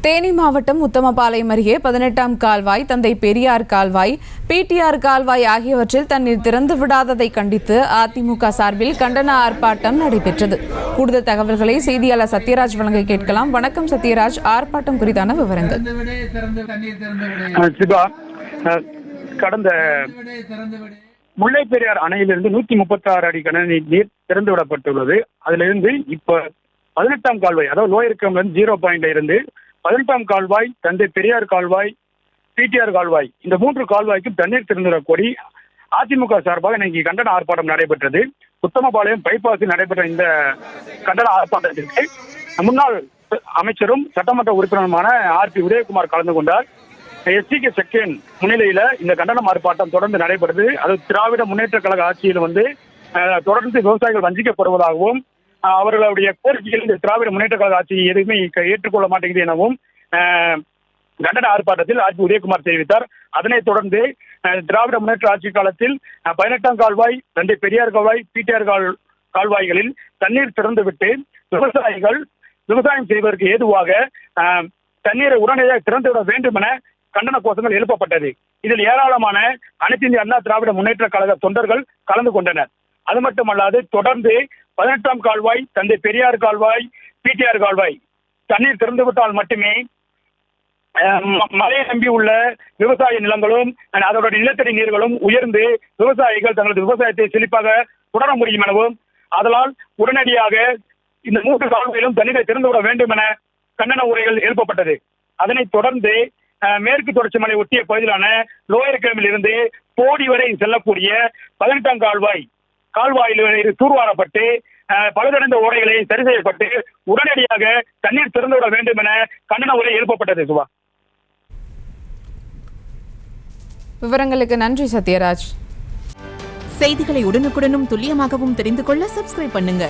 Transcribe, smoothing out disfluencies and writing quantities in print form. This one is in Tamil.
தேனி மாவட்டம் உத்தமபாளையம் அருகே 18ஆம் கால்வாய், தந்தை பெரியார் கால்வாய், பிடிஆர் கால்வாய் ஆகியவற்றில் தண்ணீர் திறந்து விடாததை கண்டித்து அதிமுக சார்பில் கண்டன ஆர்ப்பாட்டம் நடைபெற்றது. கூடுதல் தகவல்களை செய்தியாளர் சத்யராஜ் வழங்க கேட்கலாம். வணக்கம் சத்யராஜ், ஆர்ப்பாட்டம் குறித்தான விவரங்கள். கடந்த முல்லை பெரியார் அணையிலிருந்து 136 அடி கன நீர் திறந்து விடப்பட்டுள்ளது. அதிலிருந்து இப்ப 18ஆம் கால்வாய், அதாவது லோயர் கேம்ல 0 இருந்து 18ஆம் கால்வாய், தந்தை பெரியார் கால்வாய், பிடிஆர் கால்வாய், இந்த 3 கால்வாய்க்கும் தண்ணீர் திறந்துவிடக் கோரி அதிமுக சார்பாக இன்னைக்கு கண்டன ஆர்ப்பாட்டம் நடைபெற்றது. உத்தமபாளையம் பைபாஸில் நடைபெற்ற இந்த கண்டன ஆர்ப்பாட்டத்திற்கு முன்னாள் அமைச்சரும் சட்டமன்ற உறுப்பினருமான ஆர்.பி. உதயகுமார் கலந்து கொண்டார். எஸ்.டி.கே. செகண்ட் முன்னிலையில இந்த கண்டன ஆர்ப்பாட்டம் தொடர்ந்து நடைபெறுது. அது திராவிட முன்னேற்ற கழக ஆட்சியில் தொடர்ந்து விவசாயிகள் வஞ்சிக்கப்படுவதாகவும், அவர்களுடைய கோரிக்கைகள் இந்த திராவிட முன்னேற்ற கழக ஆட்சி எதுவுமே ஏற்றுக்கொள்ள மாட்டேங்குது எனவும் கண்டன ஆர்ப்பாட்டத்தில் ஆர்.பி. உதயகுமார் தெரிவித்தார். அதனைத் தொடர்ந்து திராவிட முன்னேற்ற ஆட்சி காலத்தில் 18ஆம் கால்வாய், தந்தை பெரியார் கால்வாய், பிடிஆர் கால்வாய்களில் தண்ணீர் திறந்துவிட்டு விவசாயிகள் விவசாயம் செய்வதற்கு ஏதுவாக தண்ணீரை உடனடியாக திறந்துவிட வேண்டும் என கண்டன கோஷங்கள் எழுப்பப்பட்டது. இதில் ஏராளமான அனைத்து இந்திய அண்ணா திராவிட முன்னேற்ற கழக தொண்டர்கள் கலந்து கொண்டனர். அது மட்டுமல்லாது தொடர்ந்து 18ஆம் கால்வாய், தந்தை பெரியார் கால்வாய், பிடிஆர் கால்வாய் தண்ணீர் திறந்துவிட்டால் மட்டுமே மழையை நம்பி உள்ள விவசாய நிலங்களும் அதோட நிலத்தடி நீர்களும் உயர்ந்து விவசாயிகள் தங்களது விவசாயத்தை செழிப்பாக தொடர முடியும் எனவும், அதனால் உடனடியாக இந்த 3 கால்வாயிலும் தண்ணீரை திறந்துவிட வேண்டும் என கண்டன உரைகள் எழுப்பப்பட்டது. அதனைத் தொடர்ந்து மேற்கு தொடர்ச்சி மலை ஒட்டிய பகுதியிலான லோயர் கேமில் இருந்து போடி வரை செல்லக்கூடிய 18ஆம் கால்வாயில் தூர்வாரப்பட்டு பழுதடைந்த ஓடைகளை சரி செய்யப்பட்டு உடனடியாக தண்ணீர் திறந்துவிட வேண்டும் என கண்டன உரை எழுப்பப்பட்டது. சுபா, விவரங்களுக்கு நன்றி சத்யராஜ். செய்திகளை உடனுக்குடனும் துல்லியமாகவும் தெரிந்து கொள்ள சப்ஸ்கிரைப் பண்ணுங்க.